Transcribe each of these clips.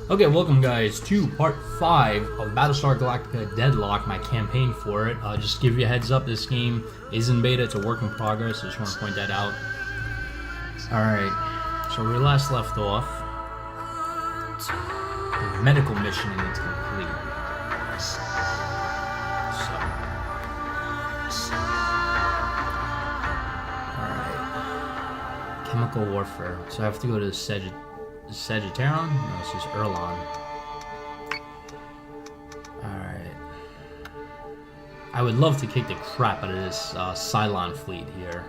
Okay, welcome guys to part 5 of Battlestar Galactica Deadlock, my campaign for it. Just to give you a heads up, this game is in beta, it's a work in progress, I just want to point that out. Alright, so where we last left off, the medical mission is complete. Alright, chemical warfare, so I have to go to the Sagittarian? No, this is Erlon. Alright. I would love to kick the crap out of this Cylon fleet here,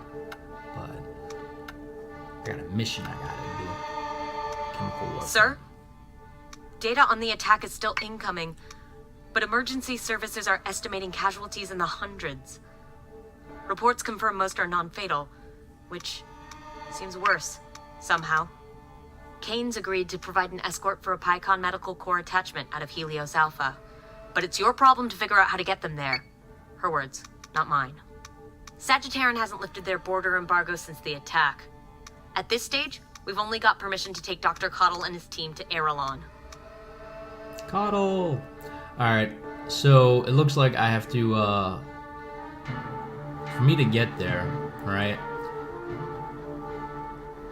but I got a mission I gotta do. Chemical warfare. Sir? Data on the attack is still incoming, but emergency services are estimating casualties in the hundreds. Reports confirm most are non-fatal, which seems worse, somehow. Kane's agreed to provide an escort for a Pycon Medical Corps attachment out of Helios Alpha. But it's your problem to figure out how to get them there. Her words, not mine. Sagittarian hasn't lifted their border embargo since the attack. At this stage, we've only got permission to take Dr. Cottle and his team to Erelon. Cottle! Alright, so it looks like I have to, for me to get there, right?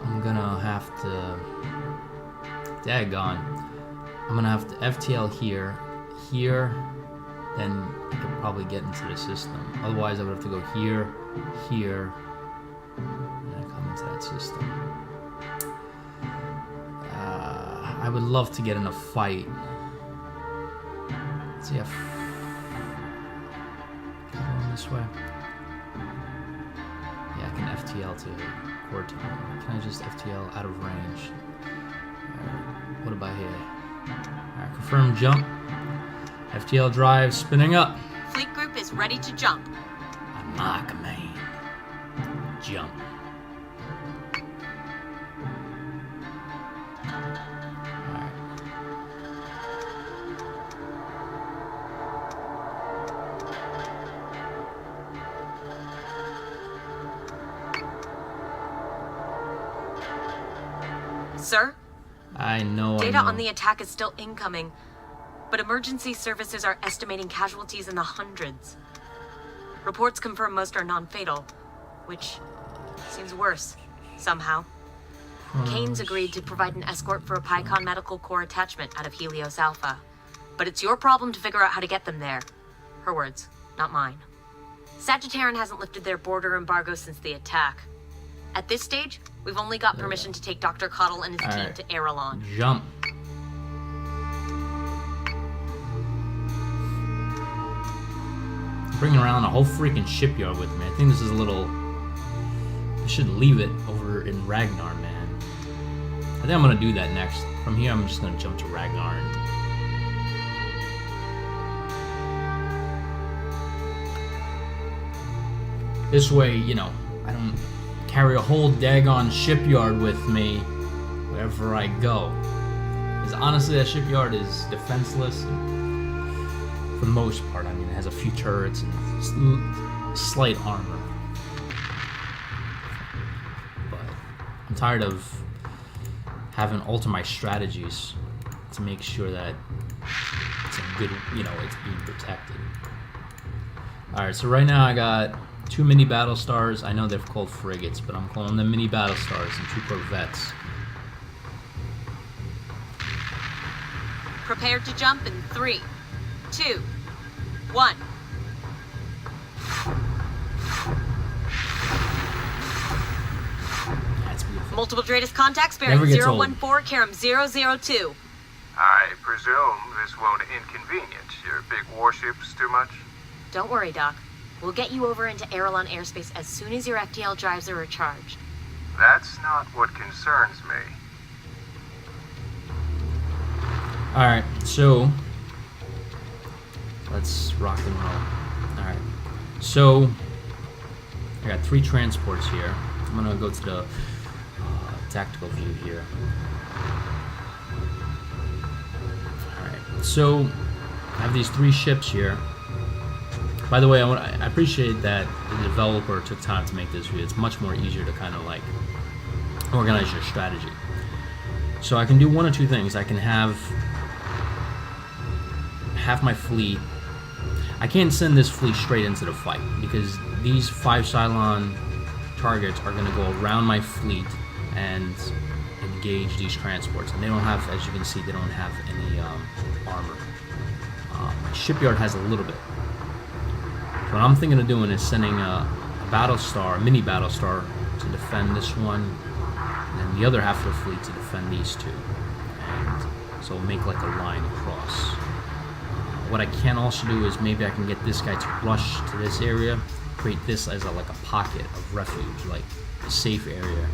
I'm gonna have to... Daggone. I'm gonna have to FTL here, then I could probably get into the system. Otherwise, I would have to go here, and then come into that system. I would love to get in a fight. Let's see if... Can I go this way? Yeah, I can FTL to Cortex. Can I just FTL out of range? What about here? Alright, confirm jump. FTL drive spinning up. Fleet group is ready to jump. My command. Jump. Alright. Sir? I know. Data on the attack is still incoming, but emergency services are estimating casualties in the hundreds. Reports confirm most are non-fatal, which seems worse, somehow. Kane's agreed to provide an escort for a Pycon Medical Corps attachment out of Helios Alpha. But it's your problem to figure out how to get them there. Her words, not mine. Sagittarian hasn't lifted their border embargo since the attack. At this stage, we've only got permission to take Dr. Cottle and his team to Erelon. Jump. Bringing around a whole freaking shipyard with me. I think this is a little... I should leave it over in Ragnar, man. I think I'm going to do that next. From here, I'm just going to jump to Ragnar. This way, you know, I don't carry a whole daggone shipyard with me wherever I go. Because honestly, that shipyard is defenseless. For the most part, I mean, it has a few turrets and slight armor. But I'm tired of having to alter my strategies to make sure that it's a good, you know, it's being protected. Alright, so right now I got 2 mini Battlestars. I know they're called frigates, but I'm calling them mini Battlestars and 2 corvettes. Prepare to jump in 3, 2, 1. That's beautiful. Multiple Dratus contacts bearing 014, Karam 002. I presume this won't inconvenience your big warships too much? Don't worry, Doc. We'll get you over into Erelon airspace as soon as your FTL drives are recharged. That's not what concerns me. Alright, so let's rock and roll. Alright, so I got 3 transports here. I'm gonna go to the tactical view here. Alright, so I have these 3 ships here. By the way, I appreciate that the developer took time to make this video. It's much more easier to kind of like organize your strategy. So I can do one or two things. I can have half my fleet. I can't send this fleet straight into the fight because these 5 Cylon targets are going to go around my fleet and engage these transports. And they don't have, as you can see, they don't have any armor. My shipyard has a little bit. So what I'm thinking of doing is sending a Battlestar, a mini Battlestar, to defend this one, and then the other half of the fleet to defend these two. And so we'll make like a line across. What I can also do is maybe I can get this guy to rush to this area, create this as like a pocket of refuge, like a safe area.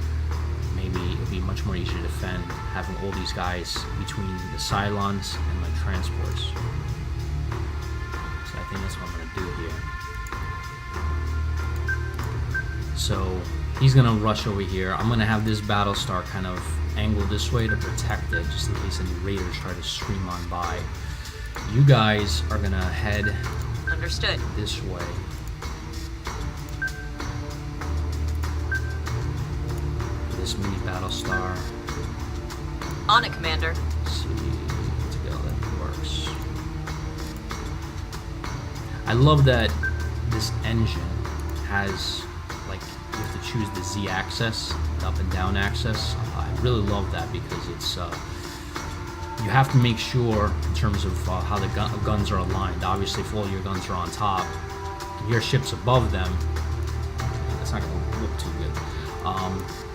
Maybe it'll be much more easier to defend having all these guys between the Cylons and my transports. So I think that's what I'm going to do here. So he's going to rush over here. I'm going to have this Battlestar kind of angle this way to protect it, just in case any raiders try to stream on by. You guys are going to head Understood. This way. This mini Battlestar. On it, Commander. Let's see how that works. I love that this engine has, like, you have to choose the Z axis, the up and down axis. I really love that because it's you have to make sure in terms of how the guns are aligned. Obviously, if all your guns are on top and your ship's above them, that's not going to look too good.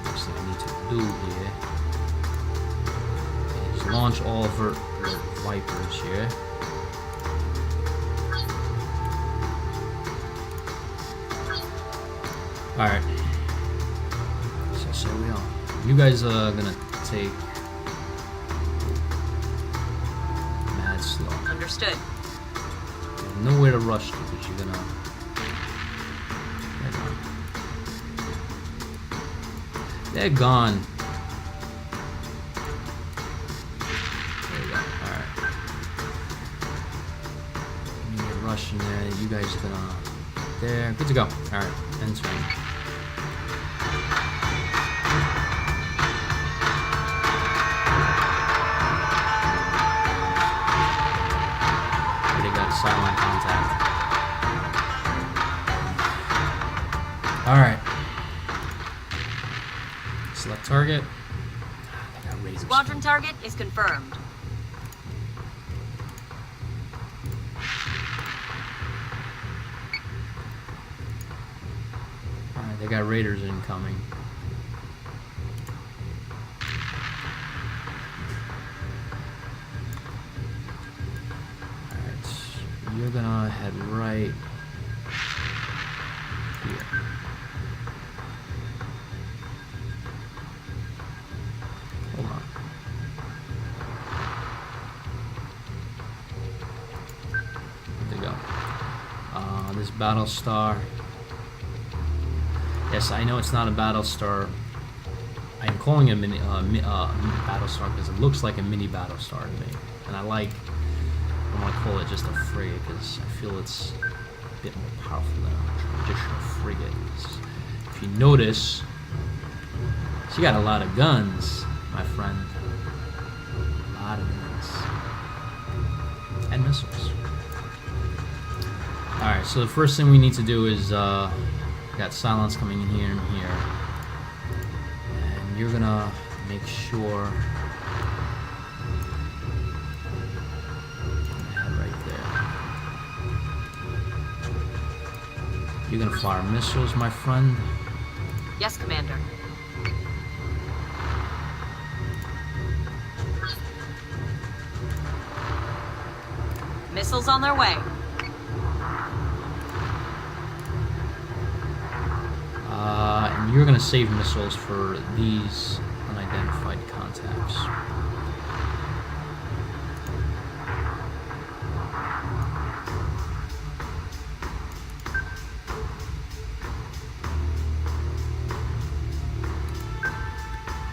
Next thing I need to do here is launch all of the Vipers here. Alright. So here we are. You guys are going to take mad slow. Understood. There's nowhere to rush to, but you're going to... They're gone. There you go. Alright. You get rushing there. You guys are gonna... There. Good to go. Alright. End swing. Already got a Cylon contact. Alright. Select target. They got razors. Squadron target is confirmed. Alright, they got raiders incoming. Alright, you're gonna head right here. Hold on. There you go. This Battlestar. Yes, I know it's not a Battlestar. I'm calling it a mini Battlestar because it looks like a mini Battlestar to me. And I want to call it just a frigate because I feel it's a bit more powerful than a traditional frigate. If you notice, she got a lot of guns, my friend. A lot of guns. And missiles. Alright, so the first thing we need to do is, got Cylons coming in here and here. And you're gonna make sure... right there. You're gonna fire missiles, my friend. Yes, Commander. Missiles on their way. And you're gonna save missiles for these unidentified contacts.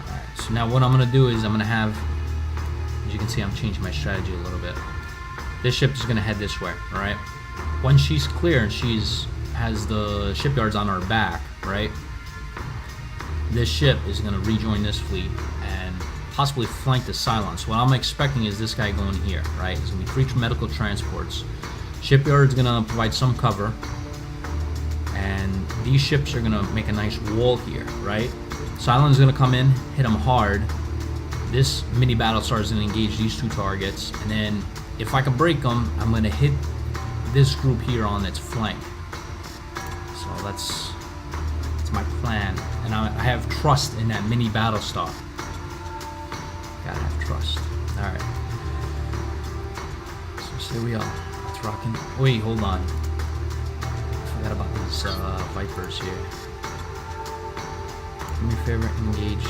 Alright, so now what I'm gonna do is I'm gonna have, as you can see, I'm changing my strategy a little bit. This ship is gonna head this way, alright? Once she's clear and has the shipyards on her back, right? This ship is going to rejoin this fleet, and possibly flank the Cylon. So what I'm expecting is this guy going here, right? There's going to be 3 medical transports. Shipyard's going to provide some cover. And these ships are going to make a nice wall here, right? Cylon's going to come in, hit them hard. This mini Battlestar is going to engage these 2 targets. And then if I can break them, I'm going to hit this group here on its flank. So that's my plan. And I have trust in that mini Battlestar. Gotta have trust. Alright. So here we are. Let's rock in. Wait, hold on. I forgot about these Vipers here. Do me a favor, engage.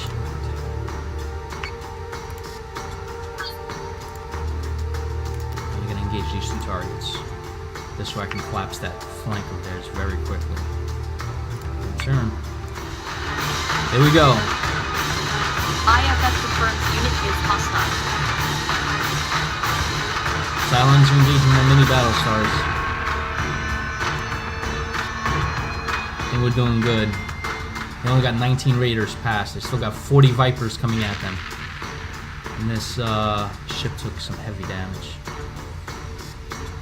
You're gonna engage these 2 targets. This way I can collapse that flank of theirs very quickly. Turn. There we go. IFF confirms unit is hostile. Cylons are engaging the mini Battlestars. I think we're doing good. They only got 19 Raiders past. They still got 40 Vipers coming at them. And this ship took some heavy damage.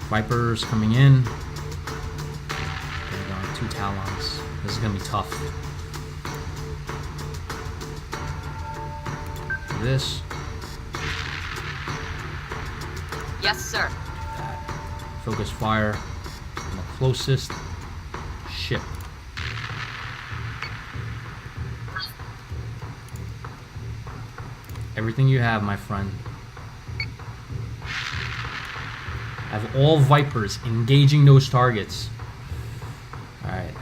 Vipers coming in. There we go, 2 Talons. This is gonna be tough. This. Yes, sir. Focus fire on the closest ship. Everything you have, my friend. Have all Vipers engaging those targets. Alright.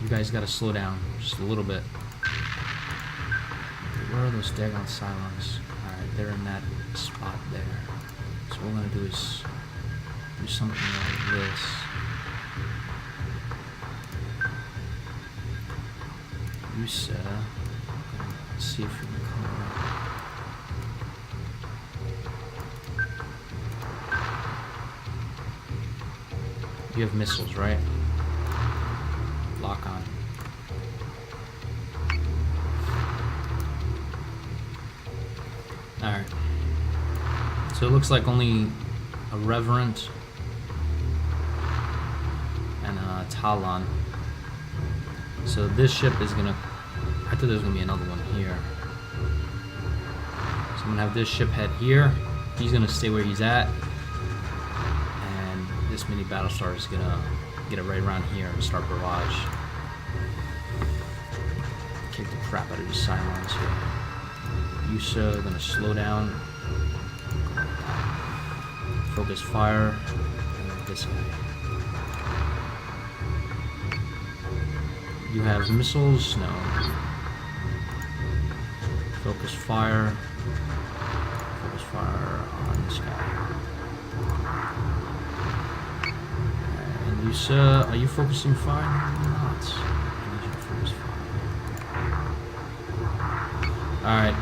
You guys gotta slow down just a little bit. Where are those daggone Cylons? Alright, they're in that spot there. So what we're gonna do is do something like this. You said, let's see if you can come around. You have missiles, right? Lock on. Alright. So it looks like only a Reverend and a Talon. So this ship is gonna... I thought there was gonna be another one here. So I'm gonna have this ship head here. He's gonna stay where he's at. And this mini Battlestar is gonna get it right around here and start barrage. Kick the crap out of these Cylons here. Yusa gonna slow down. Focus fire. And this way. You have missiles? No. Focus fire. Focus fire on this guy. And Yusa, are you focusing fire? Not. I need you to focus fire. Alright.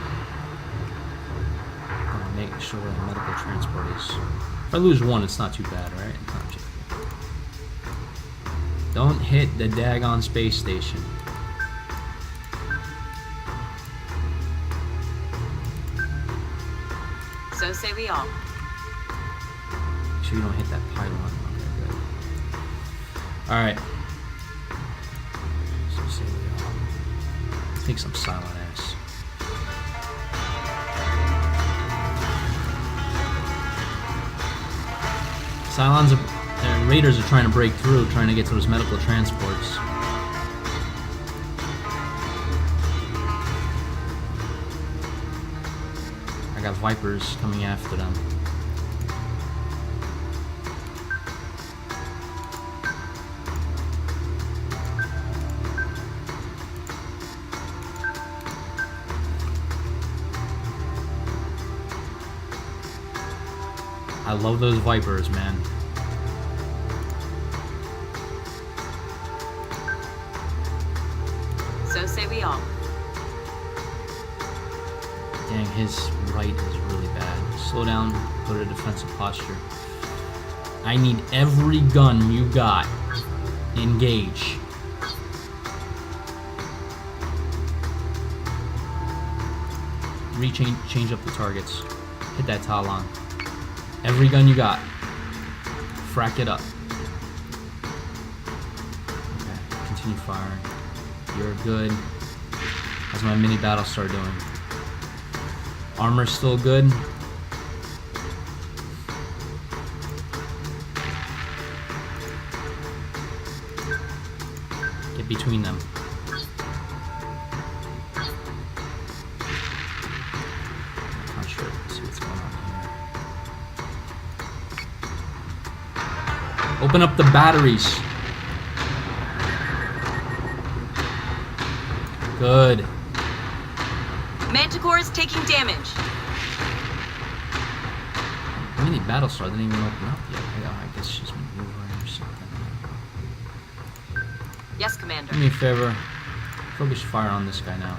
Make sure where the medical transport is. If I lose one, it's not too bad, right? Don't hit the daggone space station. So say we all. Make sure you don't hit that pylon. Okay, good. Alright. So say we all. Let's take some silent ass. Cylons Raiders are trying to break through, trying to get to those medical transports. I got Vipers coming after them. I love those Vipers, man. So say we all. Dang, his right is really bad. Slow down, go to defensive posture. I need every gun you got. Engage. change up the targets. Hit that Talon. Every gun you got. Frack it up. Okay, continue firing. You're good. How's my mini Battlestar doing? Armor's still good. Get between them. I'm not sure. Let's see what's going on here. Open up the batteries. Good. Manticore is taking damage. Mini Battlestar didn't even open up yet. Yeah, I guess she's maneuvering or something. Yes, Commander. Do me a favor. Focus fire on this guy now.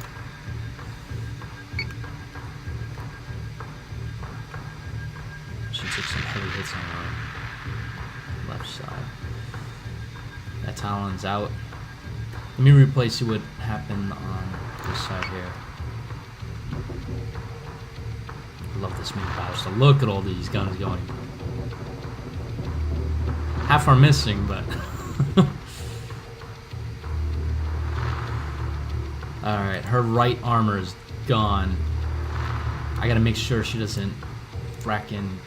She took some heavy hits on her left side. That Talon's out. Let me replay, see what happened on this side here. I love this mini Battlestar. Look at all these guns going. Half are missing, but... Alright, her right armor is gone. I gotta make sure she doesn't frack in.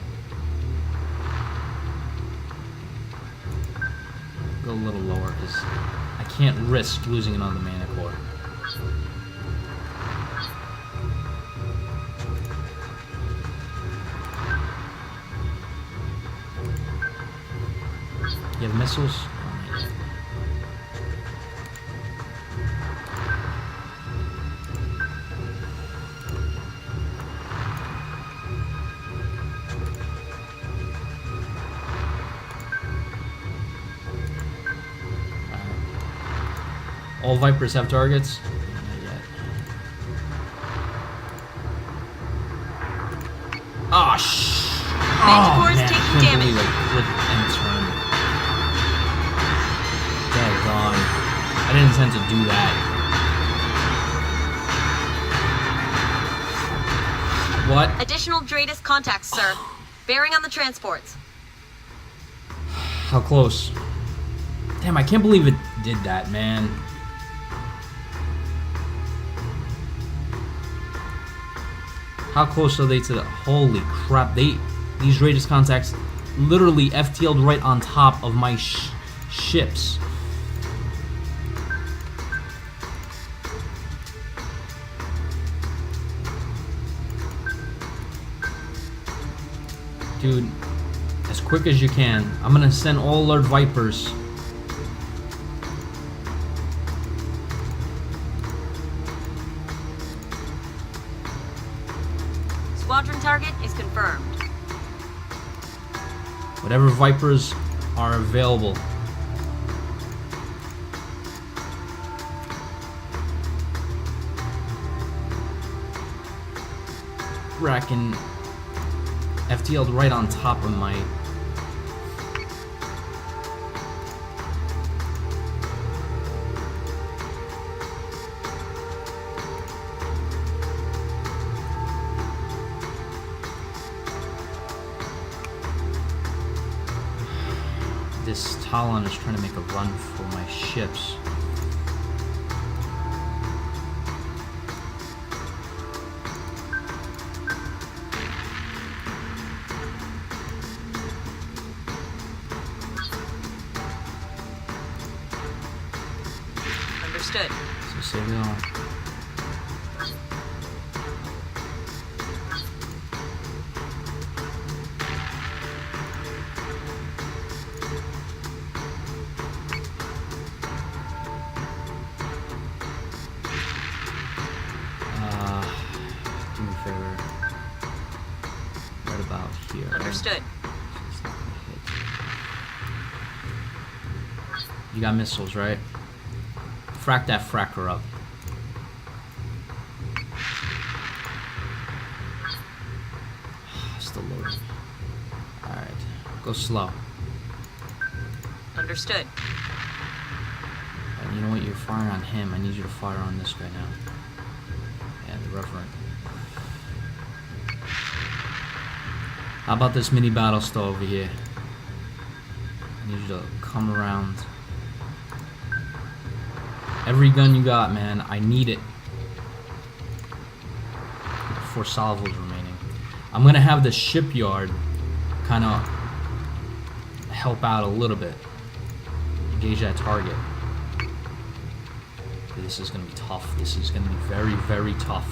Go a little lower, because I can't risk losing it on the mana core. You have missiles? All Vipers have targets? Not yet. Oh, Manticore is man, taking I can't damage. believe I clicked and turned. Daggone. I didn't intend to do that. What? Additional Dratus contacts, sir. Bearing on the transports. How close? Damn, I can't believe it did that, man. How close are they to the... Holy crap, these Raiders contacts literally FTL'd right on top of my ships. Dude, as quick as you can. I'm gonna send all alert Vipers. Squadron target is confirmed. Whatever Vipers are available. Racking FTL'd right on top of my... This Talon is trying to make a run for my ships. Understood. So save it all. Do me a favor. Right about here. Understood. It's not gonna hit. You got missiles, right? Frack that fracker up. Still loading. Alright. Go slow. Understood. And you know what? You're firing on him. I need you to fire on this guy now. Yeah, the Reverend. How about this mini Battlestar over here? I need you to come around. Every gun you got, man. I need it. 4 salvos remaining. I'm gonna have the shipyard kind of help out a little bit. Engage that target. This is gonna be tough. This is gonna be very, very tough.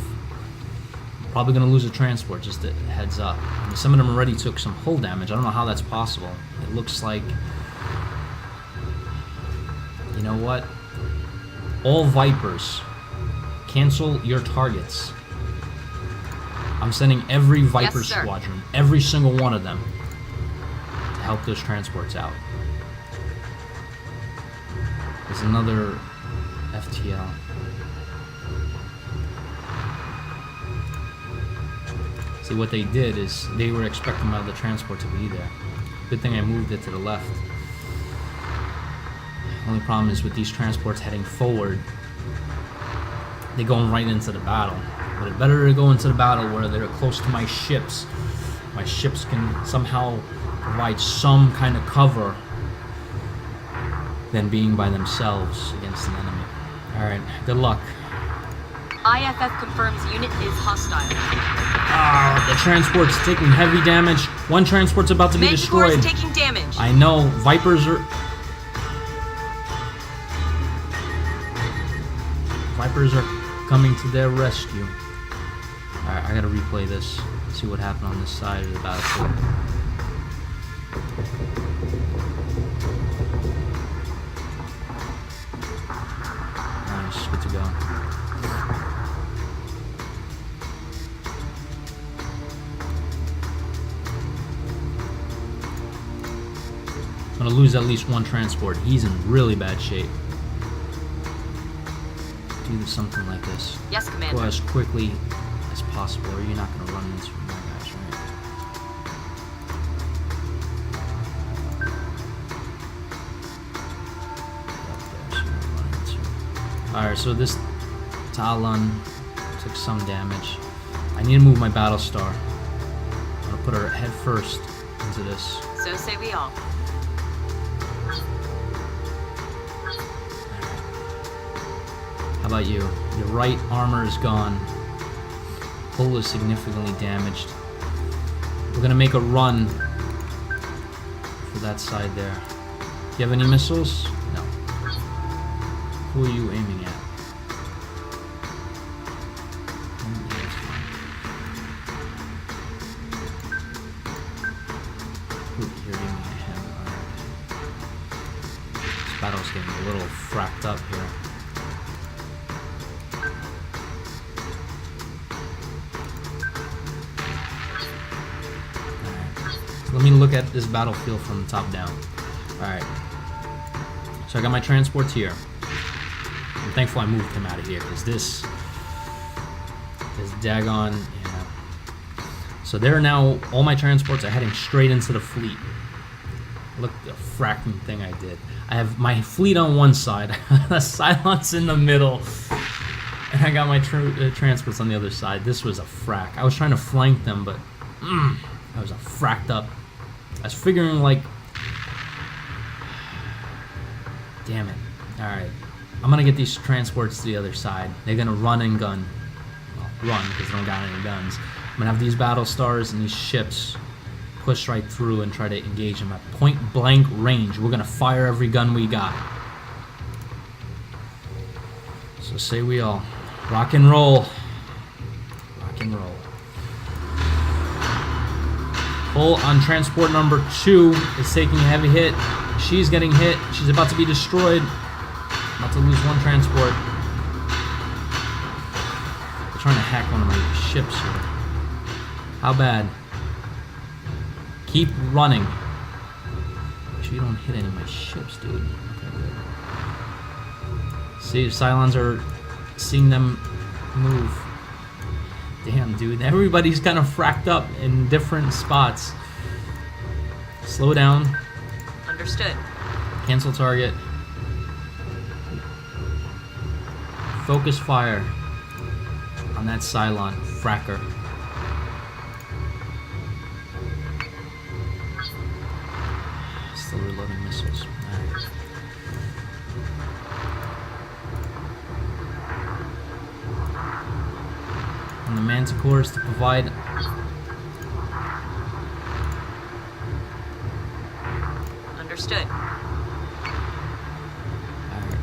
Probably gonna lose a transport, just a heads up. I mean, some of them already took some hull damage. I don't know how that's possible. It looks like... You know what? All Vipers, cancel your targets. I'm sending every Viper squadron, every single one of them, to help those transports out. There's another FTL. See, what they did is they were expecting my other transport to be there. Good thing I moved it to the left. Only problem is with these transports heading forward, they're going right into the battle. But it's better to go into the battle where they're close to my ships. My ships can somehow provide some kind of cover than being by themselves against an enemy. Alright, good luck. IFF confirms unit is hostile. The transport's taking heavy damage. One transport's about to be destroyed. Manticore is taking damage. I know. Vipers are coming to their rescue. Alright, I gotta replay this. See what happened on this side of the battlefield. Nice, good to go. I'm gonna lose at least one transport. He's in really bad shape. Do something like this. Yes, Commander. Go as quickly as possible, or you're not going to run into my guys, right? Alright, so this Talon took some damage. I need to move my Battlestar. I'm going to put her head first into this. So say we all. How about you? Your right armor is gone. Hull is significantly damaged. We're gonna make a run for that side there. Do you have any missiles? No. Who are you aiming at? You're aiming at him. Alright. This battle's getting a little fracked up here. Let me look at this battlefield from the top down. Alright. So I got my transports here. I'm thankful I moved him out of here, because this is daggone, yeah. So there are now, all my transports are heading straight into the fleet. Look at the fracking thing I did. I have my fleet on one side, the Cylons in the middle, and I got my transports on the other side. This was a frack. I was trying to flank them, but I was fracked up. I was figuring, like, damn it. Alright. I'm gonna get these transports to the other side. They're gonna run and gun. Well, run, because they don't got any guns. I'm gonna have these Battlestars and these ships push right through and try to engage them at point blank range. We're gonna fire every gun we got. So say we all. Rock and roll. Rock and roll. Hull on transport number 2 is taking a heavy hit. She's getting hit. She's about to be destroyed. About to lose one transport. They're trying to hack one of my ships here. How bad? Keep running. Make sure you don't hit any of my ships, dude. Okay, good. See, Cylons are seeing them move. Damn, dude. Everybody's kind of fracked up in different spots. Slow down. Understood. Cancel target. Focus fire on that Cylon fracker. Still reloading missiles. Alright. And the Manticore is to provide... Understood. Alright.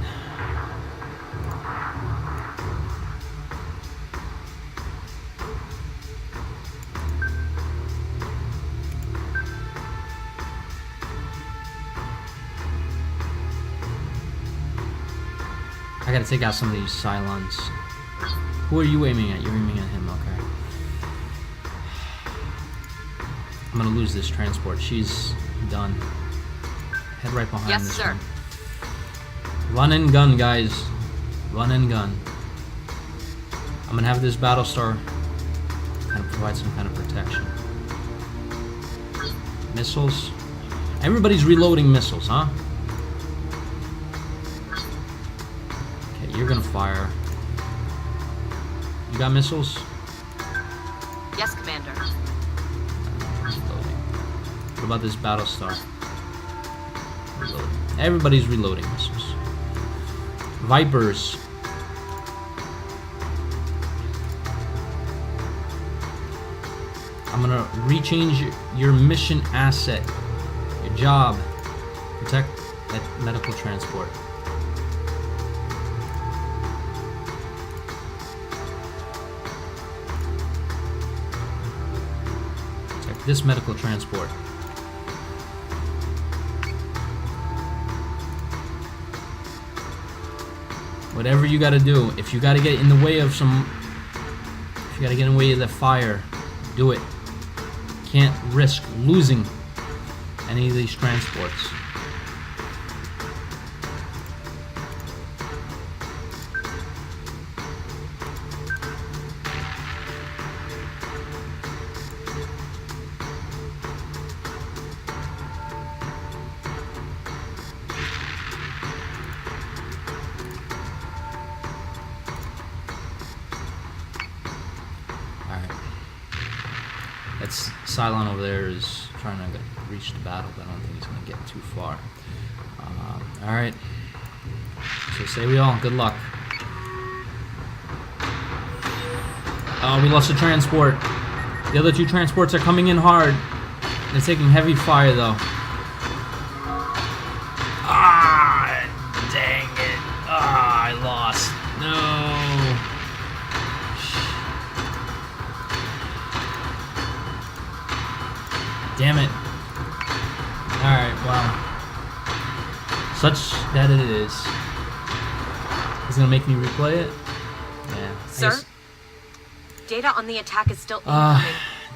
I gotta take out some of these Cylons. Who are you aiming at? You're aiming at him, okay. I'm gonna lose this transport. She's done. Head right behind Yes, this sir. one. Run and gun, guys. Run and gun. I'm gonna have this Battlestar kind of provide some kind of protection. Missiles. Everybody's reloading missiles, huh? Okay, you're gonna fire. You got missiles? Yes, Commander. Reloading. What about this Battlestar? Reloading. Everybody's reloading missiles. Vipers. I'm gonna rechange your mission asset. Your job. Protect that medical transport. Protect this medical transport. Whatever you gotta do. If you gotta get in the way of some... If you gotta get in the way of the fire, do it. Can't risk losing any of these transports. That's Cylon over there is trying to reach the battle, but I don't think he's going to get too far. Alright. So say we all, good luck. Oh, we lost a transport. The other two transports are coming in hard. They're taking heavy fire, though. Ah, dang it. Ah, I lost. No. Damn it. Alright, wow. Such that it is. It's gonna make me replay it? Yeah. Sir? Data on the attack is still incoming.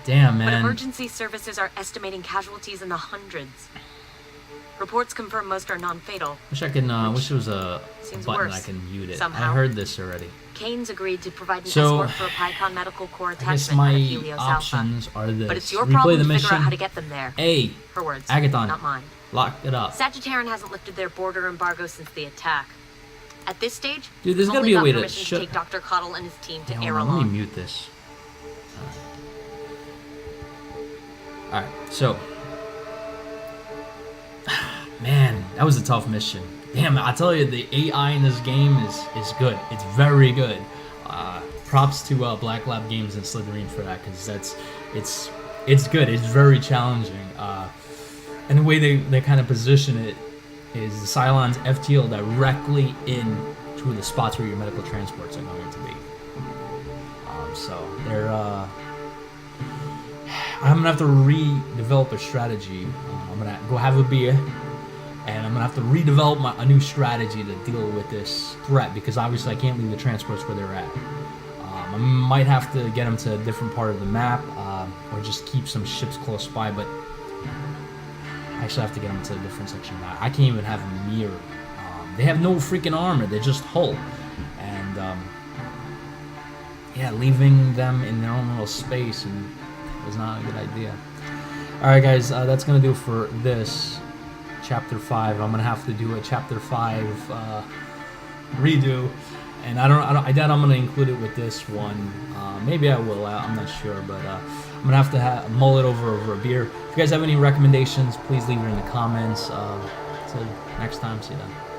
Damn, But man. emergency services are estimating casualties in the hundreds. Reports confirm most are non-fatal. Wish I could, wish there was a Seems button worse, I can mute it. somehow. I heard this already. Kane's agreed to provide an So, escort for a PyCon Medical Corps I guess attachment my out of Helios options Alpha. are this. But it's your Replay problem the to mission. figure out how to get them there. A. Her words, Agathon. not mine. Lock it up. Sagittarian hasn't lifted their border embargo since the attack. At this stage, Dude, there's we've gotta only be a got way to permission shut- take Dr. Cottle and his team to Hey, air hold on, let me along. mute this. Alright, so. Man, that was a tough mission. Damn, I tell you, the AI in this game is good. It's very good. Props to Black Lab Games and Slytherin for that, because it's good. It's very challenging. And the way they kind of position it is the Cylons FTL directly in to the spots where your medical transports are going to be. So they're I'm gonna have to redevelop a strategy. I'm gonna go have a beer, and I'm gonna have to redevelop a new strategy to deal with this threat, because obviously I can't leave the transports where they're at. I might have to get them to a different part of the map, or just keep some ships close by, but I actually have to get them to a different section. I can't even have them near. They have no freaking armor. They're just hull. And, yeah, leaving them in their own little space was not a good idea. Alright, guys, that's going to do it for this Chapter 5. I'm going to have to do a Chapter 5 redo. And I doubt I'm gonna include it with this one. Maybe I will. I'm not sure, but I'm gonna have to mull it over a beer. If you guys have any recommendations, please leave it in the comments. Till next time, see you then.